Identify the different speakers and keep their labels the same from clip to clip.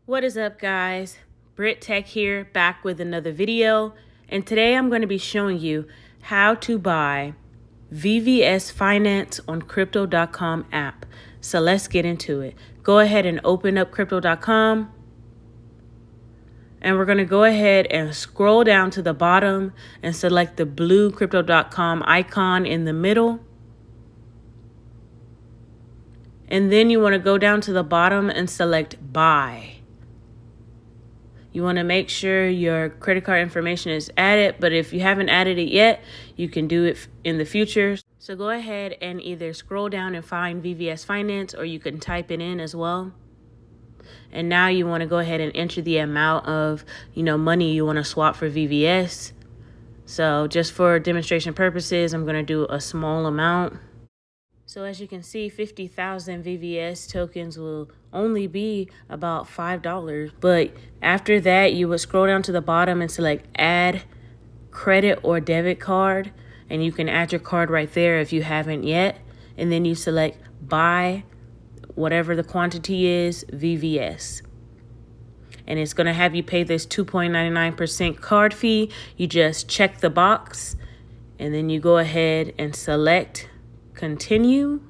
Speaker 1: What is up, guys? Brit Tech here, back with another video, and today I'm going to be showing you how to buy VVS Finance on Crypto.com app. So let's get into it. Go ahead and open up Crypto.com, and we're going to go ahead and scroll down to the bottom and select the blue Crypto.com icon in the middle. And then you want to go down to the bottom and select Buy. You want to make sure your credit card information is added, but if you haven't added it yet, you can do it in the future. So go ahead and either scroll down and find VVS Finance, or you can type it in as well. And now you want to go ahead and enter the amount of, money you want to swap for VVS. So just for demonstration purposes, I'm going to do a small amount. So as you can see, 50,000 VVS tokens will only be about $5. But after that, you would scroll down to the bottom and select add credit or debit card. And you can add your card right there if you haven't yet. And then you select buy whatever the quantity is, VVS. And it's going to have you pay this 2.99% card fee. You just check the box and then you go ahead and select continue.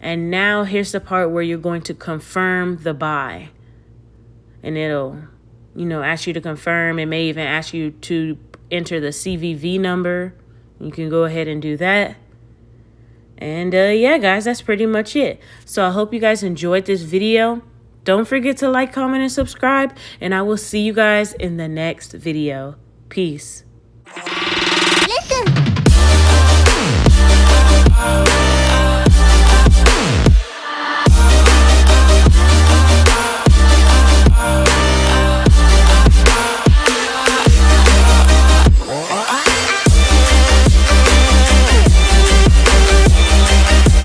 Speaker 1: And now here's the part where you're going to confirm the buy. And it'll, ask you to confirm. It may even ask you to enter the CVV number. You can go ahead and do that. And yeah, guys, that's pretty much it. So I hope you guys enjoyed this video. Don't forget to like, comment, and subscribe. And I will see you guys in the next video. Peace.
Speaker 2: Listen.